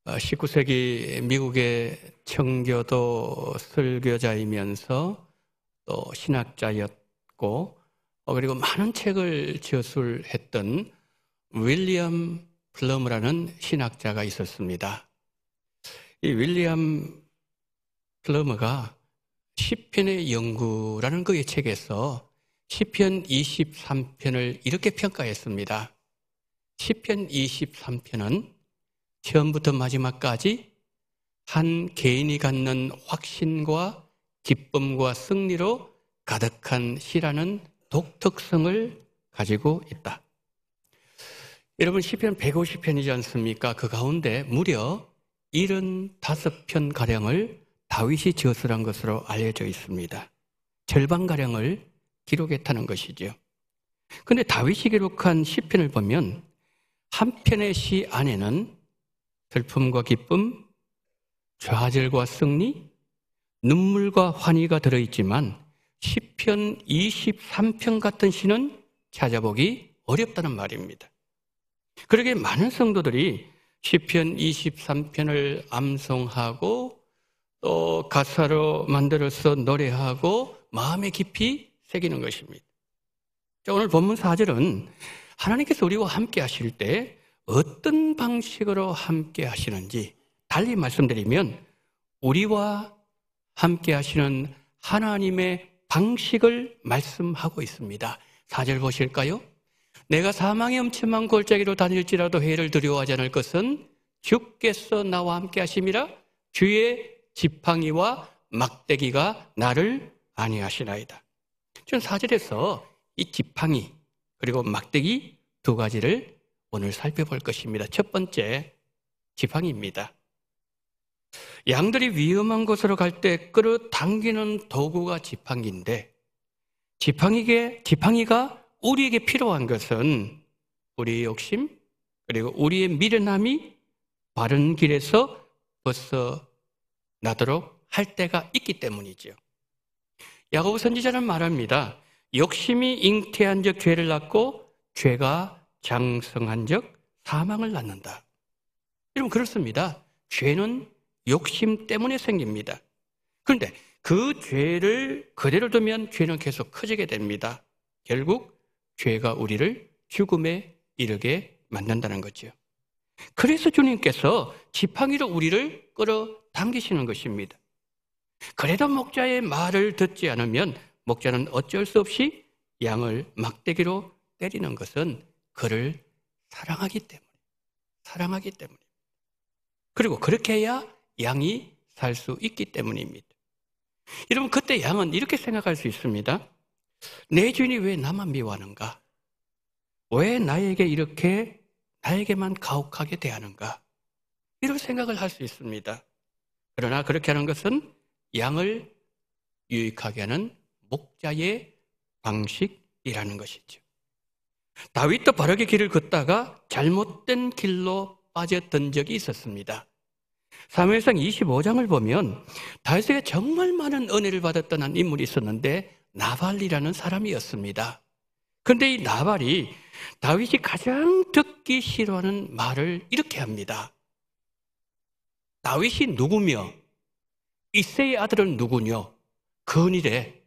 19세기 미국의 청교도 설교자이면서 또 신학자였고 그리고 많은 책을 저술했던 윌리엄 플러머라는 신학자가 있었습니다. 이 윌리엄 플러머가 시편의 연구라는 그의 책에서 시편 23편을 이렇게 평가했습니다. 시편 23편은 처음부터 마지막까지 한 개인이 갖는 확신과 기쁨과 승리로 가득한 시라는 독특성을 가지고 있다. 여러분, 시편 150편이지 않습니까? 그 가운데 무려 75편가량을 다윗이 저술한 것으로 알려져 있습니다. 절반가량을 기록했다는 것이죠. 그런데 다윗이 기록한 시편을 보면 한 편의 시 안에는 슬픔과 기쁨, 좌절과 승리, 눈물과 환희가 들어있지만 시편 23편 같은 시는 찾아보기 어렵다는 말입니다. 그러기에 많은 성도들이 시편 23편을 암송하고 또 가사로 만들어서 노래하고 마음에 깊이 새기는 것입니다. 자, 오늘 본문 4절은 하나님께서 우리와 함께 하실 때 어떤 방식으로 함께 하시는지 달리 말씀드리면 우리와 함께 하시는 하나님의 방식을 말씀하고 있습니다. 4절 보실까요? 내가 사망의 엄침한 골짜기로 다닐지라도 해를 두려워하지 않을 것은 주께서 나와 함께 하심이라 주의 지팡이와 막대기가 나를 안위하시나이다. 저는 4절에서 이 지팡이 그리고 막대기 두 가지를 오늘 살펴볼 것입니다. 첫 번째, 지팡이입니다. 양들이 위험한 곳으로 갈 때 끌어당기는 도구가 지팡이인데 지팡이가 우리에게 필요한 것은 우리의 욕심 그리고 우리의 미련함이 바른 길에서 벗어나도록 할 때가 있기 때문이죠. 야고보 선지자는 말합니다. 욕심이 잉태한 적 죄를 낳고 죄가 장성한 적 사망을 낳는다. 여러분, 그렇습니다. 죄는 욕심 때문에 생깁니다. 그런데 그 죄를 그대로 두면 죄는 계속 커지게 됩니다. 결국 죄가 우리를 죽음에 이르게 만든다는 거죠. 그래서 주님께서 지팡이로 우리를 끌어당기시는 것입니다. 그래도 목자의 말을 듣지 않으면 목자는 어쩔 수 없이 양을 막대기로 때리는 것은 그를 사랑하기 때문에 그리고 그렇게 해야 양이 살 수 있기 때문입니다. 여러분, 그때 양은 이렇게 생각할 수 있습니다. 내 주인이 왜 나만 미워하는가? 왜 나에게만 가혹하게 대하는가? 이런 생각을 할 수 있습니다. 그러나 그렇게 하는 것은 양을 유익하게 하는 목자의 방식이라는 것이죠. 다윗도 바르게 길을 걷다가 잘못된 길로 빠졌던 적이 있었습니다. 사무엘상 25장을 보면 다윗에게 정말 많은 은혜를 받았던 한 인물이 있었는데 나발이라는 사람이었습니다. 그런데 이 나발이 다윗이 가장 듣기 싫어하는 말을 이렇게 합니다. 다윗이 누구며 이새의 아들은 누구뇨? 근이래.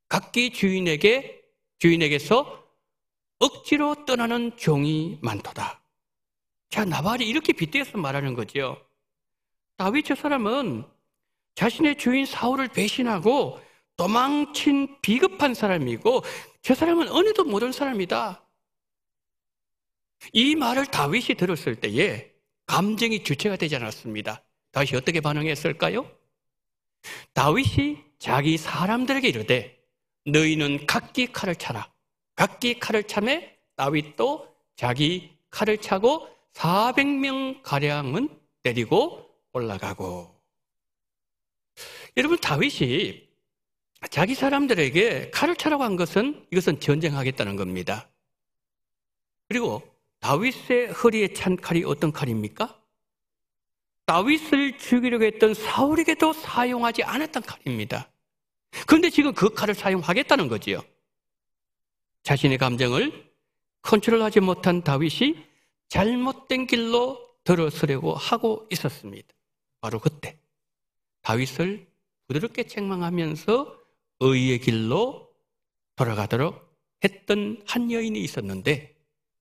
각기 주인에게서 억지로 떠나는 종이 많도다. 자, 나발이 이렇게 빗대어서 말하는 거죠. 다윗 저 사람은 자신의 주인 사울을 배신하고 도망친 비겁한 사람이고 저 사람은 은혜도 모르는 사람이다. 이 말을 다윗이 들었을 때에 감정이 주체가 되지 않았습니다. 다윗이 어떻게 반응했을까요? 다윗이 자기 사람들에게 이르되 너희는 각기 칼을 차라. 각기 칼을 차매 다윗도 자기 칼을 차고 400명가량은 데리고 올라가고. 여러분, 다윗이 자기 사람들에게 칼을 차라고 한 것은 이것은 전쟁하겠다는 겁니다. 그리고 다윗의 허리에 찬 칼이 어떤 칼입니까? 다윗을 죽이려고 했던 사울에게도 사용하지 않았던 칼입니다. 그런데 지금 그 칼을 사용하겠다는 거지요. 자신의 감정을 컨트롤하지 못한 다윗이 잘못된 길로 들어서려고 하고 있었습니다. 바로 그때 다윗을 부드럽게 책망하면서 의의 길로 돌아가도록 했던 한 여인이 있었는데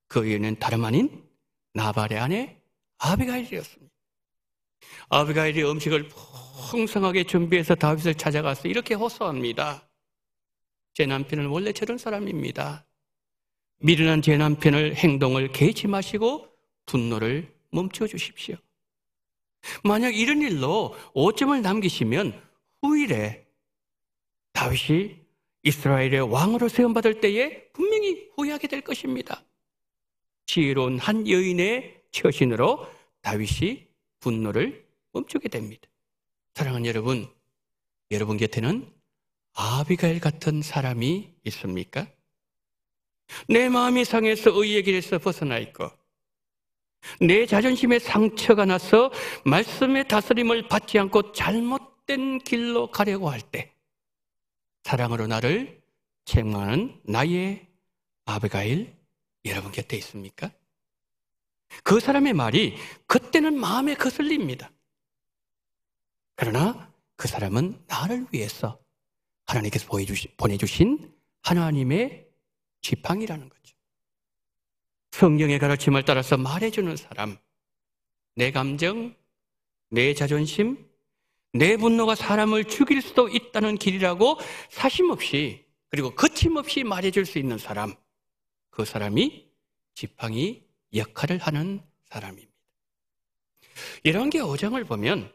그 여인은 다름 아닌 나발의 아내 아비가일이었습니다. 아비가일이 음식을 풍성하게 준비해서 다윗을 찾아가서 이렇게 호소합니다. 제 남편은 원래 저런 사람입니다. 미련한 제 남편의 행동을 개의치 마시고 분노를 멈춰 주십시오. 만약 이런 일로 오점을 남기시면 후일에 다윗이 이스라엘의 왕으로 세움받을 때에 분명히 후회하게 될 것입니다. 지혜로운 한 여인의 처신으로 다윗이 분노를 멈추게 됩니다. 사랑하는 여러분, 여러분 곁에는 아비가일 같은 사람이 있습니까? 내 마음이 상해서 의의 길에서 벗어나 있고 내 자존심에 상처가 나서 말씀의 다스림을 받지 않고 잘못된 길로 가려고 할 때 사랑으로 나를 책망하는 나의 아비가일 여러분 곁에 있습니까? 그 사람의 말이 그때는 마음에 거슬립니다. 그러나 그 사람은 나를 위해서 하나님께서 보내주신 하나님의 지팡이라는 거죠. 성경의 가르침을 따라서 말해주는 사람, 내 감정, 내 자존심, 내 분노가 사람을 죽일 수도 있다는 길이라고 사심없이 그리고 거침없이 말해줄 수 있는 사람, 그 사람이 지팡이 역할을 하는 사람입니다. 열왕기 5장을 보면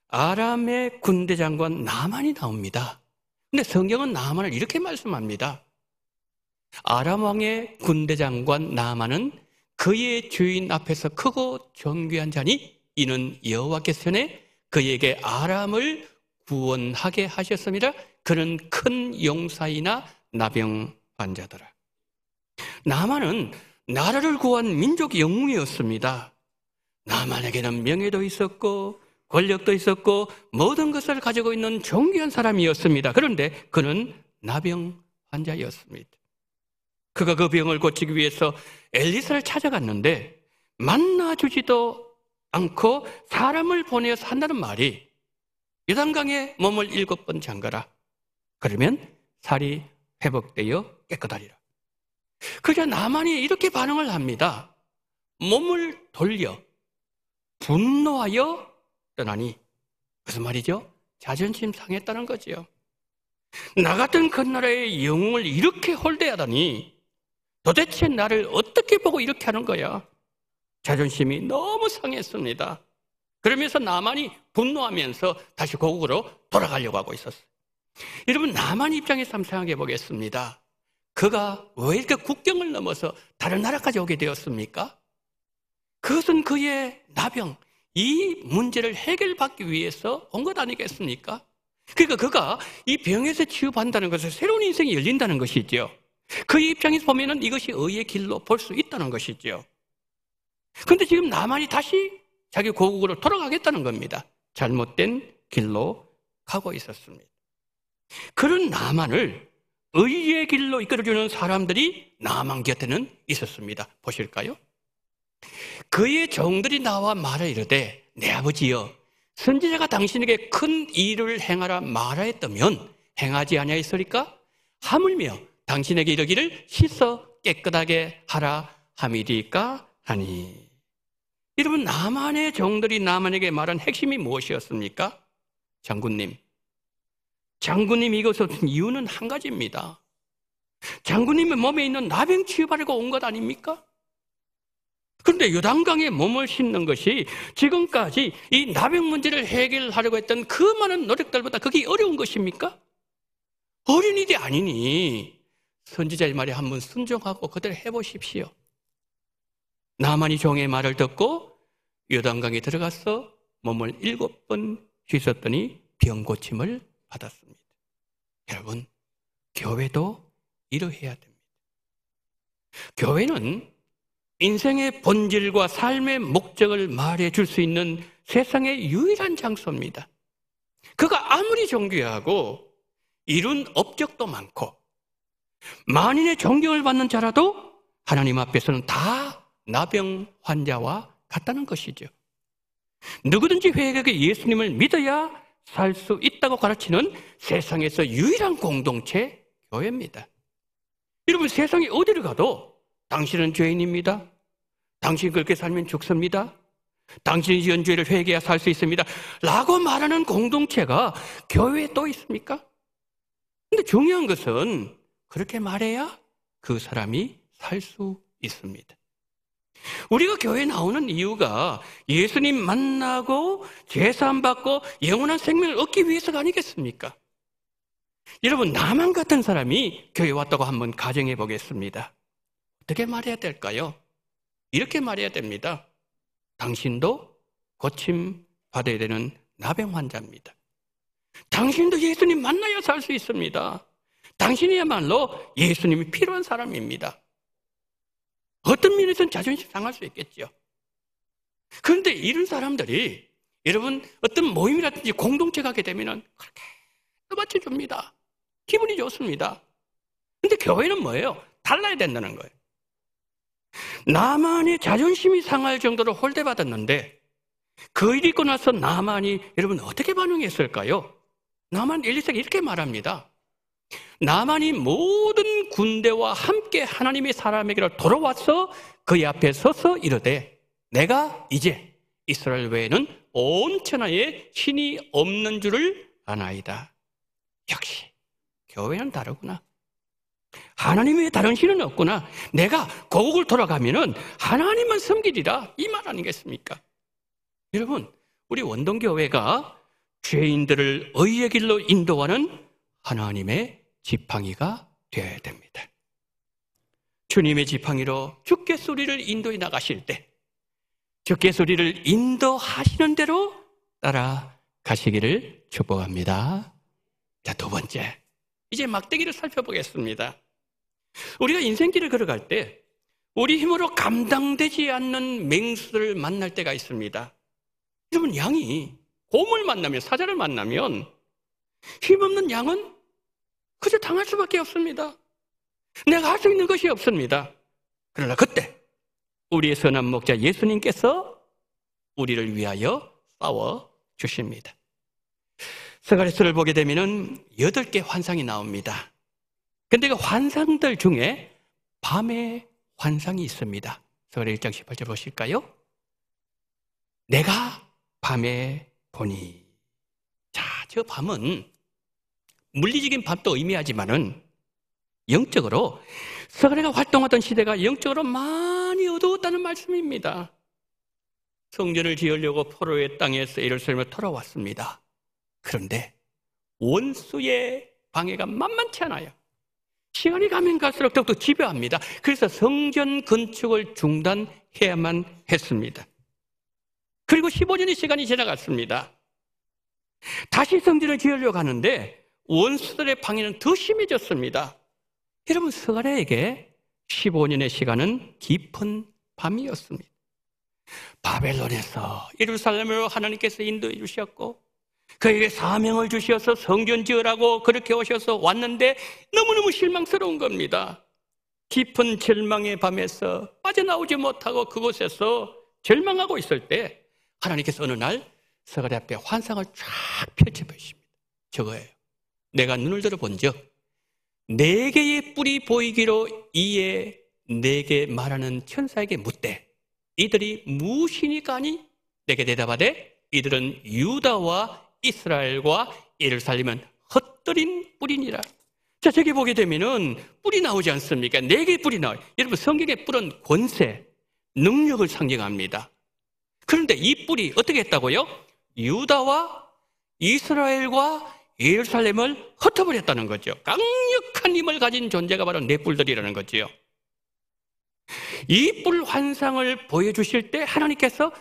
아람의 군대 장관 나만이 나옵니다. 근데 성경은 나만을 이렇게 말씀합니다. 아람 왕의 군대 장관 나만은 그의 주인 앞에서 크고 존귀한 자니 이는 여호와께서 전에 그에게 아람을 구원하게 하셨습니다. 그는 큰 용사이나 나병 환자더라. 나만은 나라를 구한 민족 영웅이었습니다. 나만에게는 명예도 있었고 권력도 있었고 모든 것을 가지고 있는 존귀한 사람이었습니다. 그런데 그는 나병 환자였습니다. 그가 그 병을 고치기 위해서 엘리사를 찾아갔는데 만나주지도 않고 사람을 보내어서 한다는 말이 요단강에 몸을 7번 잠가라. 그러면 살이 회복되어 깨끗하리라. 그러자 나만이 이렇게 반응을 합니다. 몸을 돌려 분노하여 떠나니 무슨 말이죠? 자존심 상했다는 거죠. 나 같은 그 나라의 영웅을 이렇게 홀대하다니 도대체 나를 어떻게 보고 이렇게 하는 거야? 자존심이 너무 상했습니다. 그러면서 나만이 분노하면서 다시 고국으로 돌아가려고 하고 있었어요. 여러분, 나만 입장에서 한번 생각해 보겠습니다. 그가 왜 이렇게 국경을 넘어서 다른 나라까지 오게 되었습니까? 그것은 그의 나병, 이 문제를 해결받기 위해서 온 것 아니겠습니까? 그러니까 그가 이 병에서 치유받는다는 것은 새로운 인생이 열린다는 것이죠. 그의 입장에서 보면은 이것이 의의 길로 볼 수 있다는 것이죠. 그런데 지금 나만이 다시 자기 고국으로 돌아가겠다는 겁니다. 잘못된 길로 가고 있었습니다. 그런 나만을 의의 길로 이끌어주는 사람들이 나만 곁에는 있었습니다. 보실까요? 그의 종들이 나와 말하 이르되 내 아버지여 선지자가 당신에게 큰 일을 행하라 말하였다면 행하지 아니하였으리까? 하물며 당신에게 이르기를 씻어 깨끗하게 하라 함이리까 하니. 여러분, 나만의 종들이 나만에게 말한 핵심이 무엇이었습니까? 장군님, 이것을 이유는 한 가지입니다. 장군님의 몸에 있는 나병 치유하려고 온 것 아닙니까? 그런데 요단강에 몸을 싣는 것이 지금까지 이 나병 문제를 해결하려고 했던 그 많은 노력들보다 그게 어려운 것입니까? 어려운 일이 아니니 선지자의 말에 한번 순종하고 그대로 해보십시오. 나만이 종의 말을 듣고 요단강에 들어가서 몸을 7번 씻었더니 병 고침을 받았습니다. 여러분, 교회도 이러해야 됩니다. 교회는 인생의 본질과 삶의 목적을 말해줄 수 있는 세상의 유일한 장소입니다. 그가 아무리 존귀하고 이룬 업적도 많고 만인의 존경을 받는 자라도 하나님 앞에서는 다 나병 환자와 같다는 것이죠. 누구든지 회개하게 예수님을 믿어야 살 수 있다고 가르치는 세상에서 유일한 공동체 교회입니다. 여러분, 세상에 어디를 가도 당신은 죄인입니다. 당신 그렇게 살면 죽습니다. 당신이 지은 죄를 회개해야 살 수 있습니다. 라고 말하는 공동체가 교회에 또 있습니까? 근데 중요한 것은 그렇게 말해야 그 사람이 살 수 있습니다. 우리가 교회에 나오는 이유가 예수님 만나고 죄사함 받고 영원한 생명을 얻기 위해서가 아니겠습니까? 여러분, 나만 같은 사람이 교회에 왔다고 한번 가정해 보겠습니다. 어떻게 말해야 될까요? 이렇게 말해야 됩니다. 당신도 고침 받아야 되는 나병 환자입니다. 당신도 예수님 만나야 살 수 있습니다. 당신이야말로 예수님이 필요한 사람입니다. 어떤 면에서는 자존심 상할 수 있겠죠. 그런데 이런 사람들이 여러분 어떤 모임이라든지 공동체 가게 되면 그렇게 떠받쳐줍니다. 기분이 좋습니다. 그런데 교회는 뭐예요? 달라야 된다는 거예요. 나만의 자존심이 상할 정도로 홀대받았는데 그 일이 있고 나서 나만이 여러분 어떻게 반응했을까요? 나만 1~2세 이렇게 말합니다. 나만이 모든 군대와 함께 하나님의 사람에게로 돌아와서 그의 앞에 서서 이르되 내가 이제 이스라엘 외에는 온 천하에 신이 없는 줄을 아나이다. 역시 교회는 다르구나. 하나님 외에 다른 신은 없구나. 내가 고국을 돌아가면은 하나님만 섬기리라. 이 말 아니겠습니까? 여러분, 우리 원동교회가 죄인들을 의의 길로 인도하는 하나님의 지팡이가 되어야 됩니다. 주님의 지팡이로 주께 소리를 인도해 나가실 때 주께 소리를 인도하시는 대로 따라가시기를 축복합니다. 자, 두 번째, 이제 막대기를 살펴보겠습니다. 우리가 인생길을 걸어갈 때 우리 힘으로 감당되지 않는 맹수를 만날 때가 있습니다. 여러분, 양이 곰을 만나면, 사자를 만나면 힘없는 양은 그저 당할 수밖에 없습니다. 내가 할 수 있는 것이 없습니다. 그러나 그때 우리의 선한 목자 예수님께서 우리를 위하여 싸워 주십니다. 스가랴서를 보게 되면 8개 환상이 나옵니다. 그런데 그 환상들 중에 밤의 환상이 있습니다. 스가랴 1장 18절 보실까요? 내가 밤에 보니. 자, 저 밤은 물리적인 밤도 의미하지만은 영적으로 스가랴가 활동하던 시대가 영적으로 많이 어두웠다는 말씀입니다. 성전을 지으려고 포로의 땅에서 예루살렘을 돌아왔습니다. 그런데 원수의 방해가 만만치 않아요. 시간이 가면 갈수록 더욱더 집요합니다. 그래서 성전 건축을 중단해야만 했습니다. 그리고 15년의 시간이 지나갔습니다. 다시 성전을 지으려고 하는데 원수들의 방해는 더 심해졌습니다. 여러분, 스가랴에게 15년의 시간은 깊은 밤이었습니다. 바벨론에서 예루살렘으로 하나님께서 인도해 주셨고 그에게 사명을 주셔서 성전 지으라고 그렇게 오셔서 왔는데 너무너무 실망스러운 겁니다. 깊은 절망의 밤에서 빠져나오지 못하고 그곳에서 절망하고 있을 때 하나님께서 어느 날 스가랴 앞에 환상을 쫙 펼쳐보십니다. 저거예요. 내가 눈을 들어본즉 4개의 뿔이 보이기로 이에 내게 말하는 천사에게 묻되 이들이 무엇이니까 하니 내게 대답하되 이들은 유다와 이스라엘과 예루살렘은 헛들인 뿔이니라. 자, 저기 보게 되면은 뿔이 나오지 않습니까? 4개의 뿔이 나와요. 여러분, 성경의 뿔은 권세, 능력을 상징합니다. 그런데 이 뿔이 어떻게 했다고요? 유다와 이스라엘과 예루살렘을 흩어버렸다는 거죠. 강력한 힘을 가진 존재가 바로 네 뿔들이라는 거지요. 이 뿔 환상을 보여주실 때 하나님께서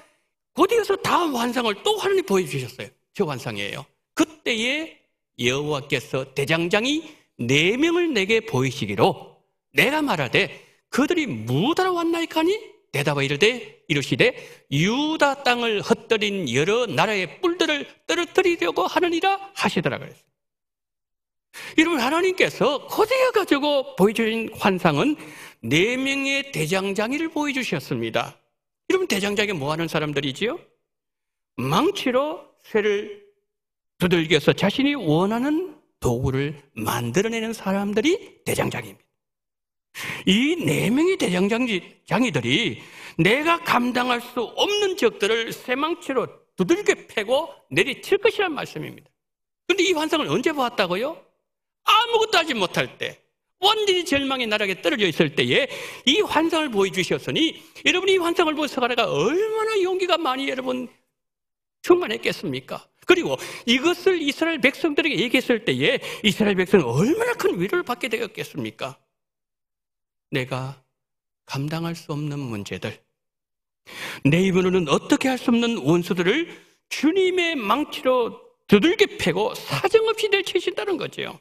곧이어서 다음 환상을 또 하나님 보여주셨어요. 저 환상이에요. 그때에 여호와께서 대장장이 4명을 내게 보이시기로 내가 말하되 그들이 무엇하러 왔나이까니 대답하 이르시되 유다 땅을 흩뜨린 여러 나라의 뿔들을 떨어뜨리려고 하느니라 하시더라 그랬어요. 여러분, 하나님께서 곧이어 가지고 보여주신 환상은 4명의 대장장이를 보여주셨습니다. 여러분, 대장장이 뭐 하는 사람들이지요? 망치로 쇠를 두들겨서 자신이 원하는 도구를 만들어내는 사람들이 대장장입니다. 이 4명의 대장장이들이 내가 감당할 수 없는 적들을 쇠망치로 두들겨 패고 내리칠 것이란 말씀입니다. 그런데 이 환상을 언제 보았다고요? 아무것도 하지 못할 때, 완전히 절망의 나락에 떨어져 있을 때에 이 환상을 보여주셨으니 여러분, 이 환상을 본 스가랴가 얼마나 용기가 많이 여러분 충만했겠습니까? 그리고 이것을 이스라엘 백성들에게 얘기했을 때에 이스라엘 백성은 얼마나 큰 위로를 받게 되었겠습니까? 내가 감당할 수 없는 문제들, 내 입으로는 어떻게 할 수 없는 원수들을 주님의 망치로 두들겨 패고 사정없이 내치신다는 거죠.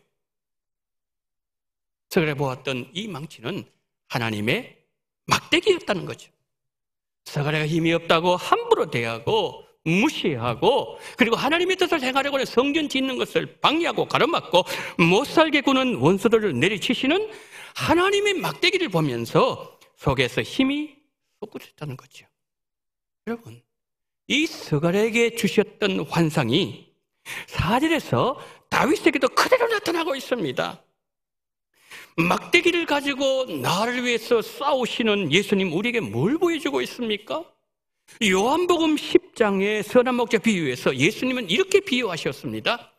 스가랴 보았던 이 망치는 하나님의 막대기였다는 거죠. 스가랴가 힘이 없다고 함부로 대하고 무시하고, 그리고 하나님의 뜻을 행하려고 하는 성전 짓는 것을 방해하고 가로막고 못살게 구는 원수들을 내리치시는 하나님의 막대기를 보면서 속에서 힘이 솟구쳤다는 거죠. 여러분, 이 스가랴에게 주셨던 환상이 4절에서 다윗에게도 그대로 나타나고 있습니다. 막대기를 가지고 나를 위해서 싸우시는 예수님, 우리에게 뭘 보여주고 있습니까? 요한복음 10장의 선한 목자 비유에서 예수님은 이렇게 비유하셨습니다.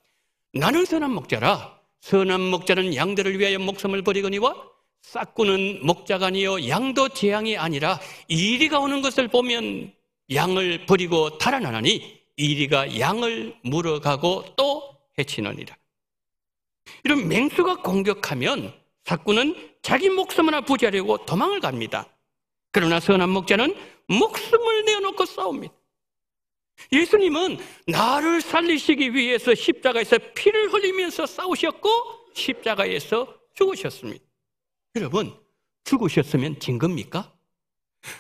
나는 선한 목자라. 선한 목자는 양들을 위하여 목숨을 버리거니와 싹구는 목자가 아니요 양도 재앙이 아니라 이리가 오는 것을 보면 양을 버리고 달아나니 이리가 양을 물어가고 또 해치느니라. 이런 맹수가 공격하면 삭구는 자기 목숨 하나 부지하려고 도망을 갑니다. 그러나 선한 목자는 목숨을 내어놓고 싸웁니다. 예수님은 나를 살리시기 위해서 십자가에서 피를 흘리면서 싸우셨고 십자가에서 죽으셨습니다. 여러분, 죽으셨으면 진 겁니까?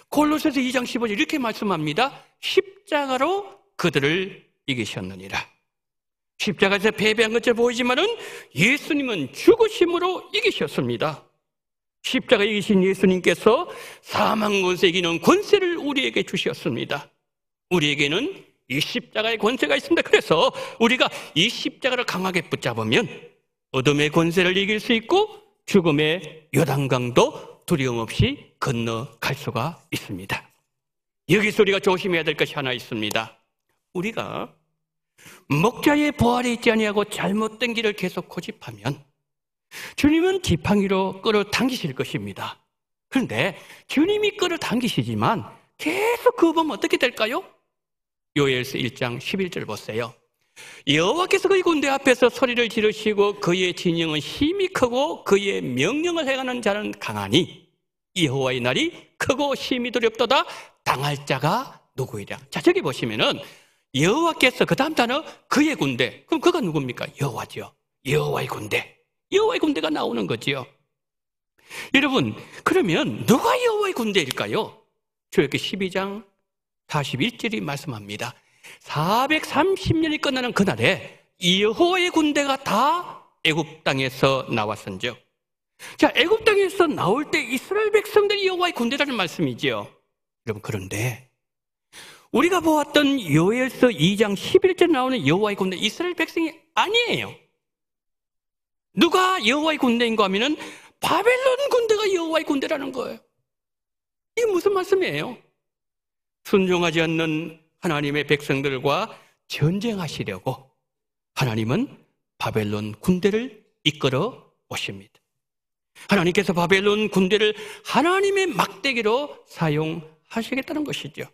골로새서 2장 15절 이렇게 말씀합니다. 십자가로 그들을 이기셨느니라. 십자가에서 패배한 것처럼 보이지만은 예수님은 죽으심으로 이기셨습니다. 십자가에 이기신 예수님께서 사망 권세 이기는 권세를 우리에게 주셨습니다. 우리에게는 이 십자가의 권세가 있습니다. 그래서 우리가 이 십자가를 강하게 붙잡으면 어둠의 권세를 이길 수 있고 죽음의 요단강도 두려움 없이 건너갈 수가 있습니다. 여기서 우리가 조심해야 될 것이 하나 있습니다. 우리가 목자의 보활에 있지 아니하고 잘못된 길을 계속 고집하면 주님은 지팡이로 끌어당기실 것입니다. 그런데 주님이 끌어당기시지만 계속 그거 보면 어떻게 될까요? 요엘서 1장 11절 보세요. 여호와께서 그의 군대 앞에서 소리를 지르시고 그의 진영은 힘이 크고 그의 명령을 행하는 자는 강하니 여호와의 날이 크고 힘이 두렵도다. 당할 자가 누구이랴. 자, 저기 보시면은 여호와께서 그 다음 단어 그의 군대. 그럼 그가 누굽니까? 여호와죠. 여호와의 군대. 여호와의 군대가 나오는 거지요. 여러분, 그러면 누가 여호와의 군대일까요? 출애굽기 12장 41절이 말씀합니다. 430년이 끝나는 그날에 여호와의 군대가 다 애굽 땅에서 나왔은즉. 자, 애굽 땅에서 나올 때 이스라엘 백성들이 여호와의 군대라는 말씀이지요. 여러분, 그런데 우리가 보았던 요엘서 2장 11절에 나오는 여호와의 군대, 이스라엘 백성이 아니에요. 누가 여호와의 군대인가 하면은 바벨론 군대가 여호와의 군대라는 거예요. 이게 무슨 말씀이에요? 순종하지 않는 하나님의 백성들과 전쟁하시려고 하나님은 바벨론 군대를 이끌어 오십니다. 하나님께서 바벨론 군대를 하나님의 막대기로 사용하시겠다는 것이죠.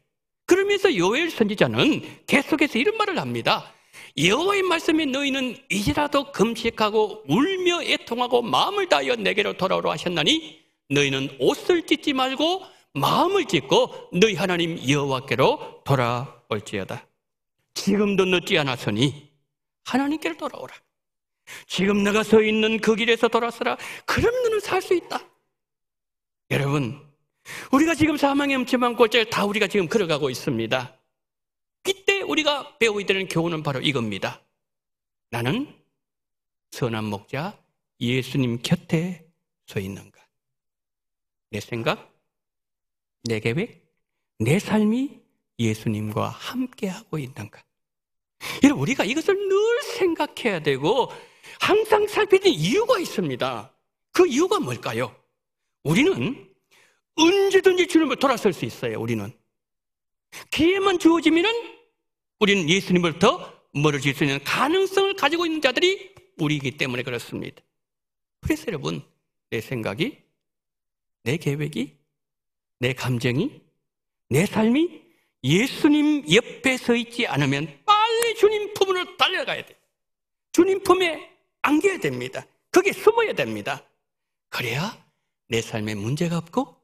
그러면서 요엘 선지자는 계속해서 이런 말을 합니다. 여호와의 말씀에 너희는 이제라도 금식하고 울며 애통하고 마음을 다하여 내게로 돌아오라 하셨나니 너희는 옷을 찢지 말고 마음을 찢고 너희 하나님 여호와께로 돌아올지어다. 지금도 늦지 않았으니 하나님께로 돌아오라. 지금 내가 서 있는 그 길에서 돌아서라. 그럼 너는 살 수 있다. 여러분, 우리가 지금 사망의 음침한 골짜기를 다 우리가 지금 걸어가고 있습니다. 이때 우리가 배워야 되는 교훈은 바로 이겁니다. 나는 선한 목자 예수님 곁에 서 있는가? 내 생각, 내 계획, 내 삶이 예수님과 함께하고 있는가? 여러분, 우리가 이것을 늘 생각해야 되고 항상 살피는 이유가 있습니다. 그 이유가 뭘까요? 우리는 언제든지 주님을 돌아설 수 있어요. 우리는 기회만 주어지면은 우리는 예수님으로부터 멀어질 수 있는 가능성을 가지고 있는 자들이 우리이기 때문에 그렇습니다. 그래서 여러분, 내 생각이, 내 계획이, 내 감정이, 내 삶이 예수님 옆에 서 있지 않으면 빨리 주님 품으로 달려가야 돼요. 주님 품에 안겨야 됩니다. 거기에 숨어야 됩니다. 그래야 내 삶에 문제가 없고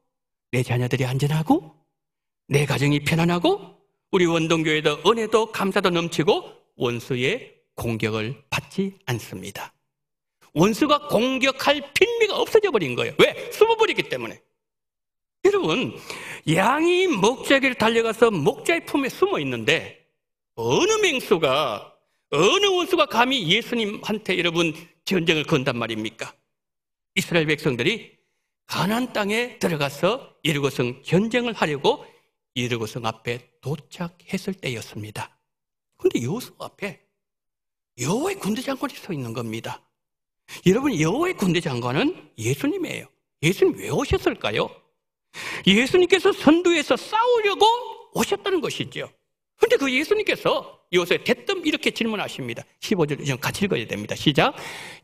내 자녀들이 안전하고 내 가정이 편안하고 우리 원동교회도 은혜도 감사도 넘치고 원수의 공격을 받지 않습니다. 원수가 공격할 필미가 없어져 버린 거예요. 왜? 숨어버리기 때문에. 여러분, 양이 목자에게 달려가서 목자의 품에 숨어 있는데 어느 맹수가, 어느 원수가 감히 예수님한테 여러분 전쟁을 건단 말입니까? 이스라엘 백성들이 가나안 땅에 들어가서 여리고성 전쟁을 하려고 여리고성 앞에 도착했을 때였습니다. 그런데 여호수아 앞에 여호와의 군대 장관이 서 있는 겁니다. 여러분, 여호와의 군대 장관은 예수님이에요. 예수님 왜 오셨을까요? 예수님께서 선두에서 싸우려고 오셨다는 것이죠. 그런데 그 예수님께서 여호수아에 대뜸 이렇게 질문하십니다. 15절 같이 읽어야 됩니다. 시작.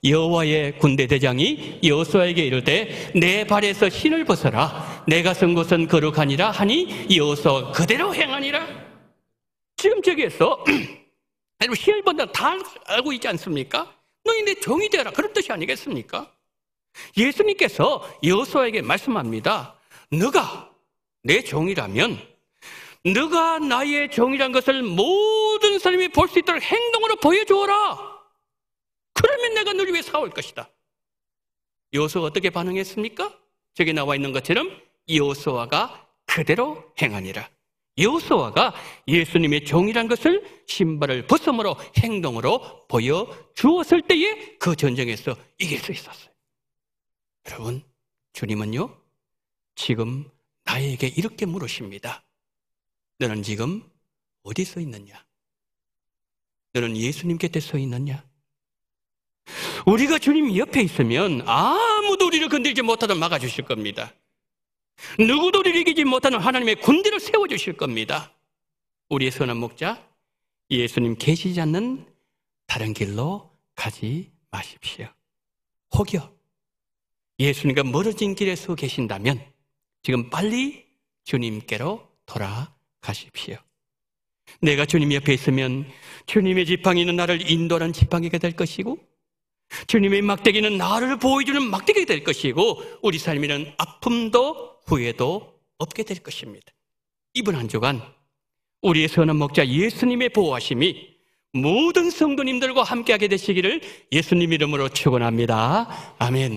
여호와의 군대 대장이 여호수아에게 이르되 내 발에서 신을 벗어라. 내가 선 곳은 거룩하니라 하니 여호수아가 그대로 행하니라. 지금 저기에서 여러분, 신을 벗는다 다 알고 있지 않습니까? 너희 내 종이 되어라, 그런 뜻이 아니겠습니까? 예수님께서 여호수아에게 말씀합니다. 너가 내 종이라면 너가 나의 종이란 것을 모든 사람이 볼 수 있도록 행동으로 보여주어라. 그러면 내가 너를 위해 싸울 것이다. 여호수아가 어떻게 반응했습니까? 저기 나와 있는 것처럼 여호수아가 그대로 행하니라. 여호수아가 예수님의 종이란 것을 신발을 벗음으로 행동으로 보여주었을 때에 그 전쟁에서 이길 수 있었어요. 여러분, 주님은요 지금 나에게 이렇게 물으십니다. 너는 지금 어디 서 있느냐? 너는 예수님 곁에 서 있느냐? 우리가 주님 옆에 있으면 아무도 우리를 건들지 못하도록 막아주실 겁니다. 누구도 우리를 이기지 못하는 하나님의 군대를 세워주실 겁니다. 우리의 선한 목자, 예수님 계시지 않는 다른 길로 가지 마십시오. 혹여 예수님과 멀어진 길에 서 계신다면 지금 빨리 주님께로 돌아가십시오. 내가 주님 옆에 있으면 주님의 지팡이는 나를 인도하는 지팡이가 될 것이고 주님의 막대기는 나를 보호해주는 막대기가 될 것이고 우리 삶에는 아픔도 후회도 없게 될 것입니다. 이번 한 주간 우리의 선한 목자 예수님의 보호하심이 모든 성도님들과 함께하게 되시기를 예수님 이름으로 축원합니다. 아멘.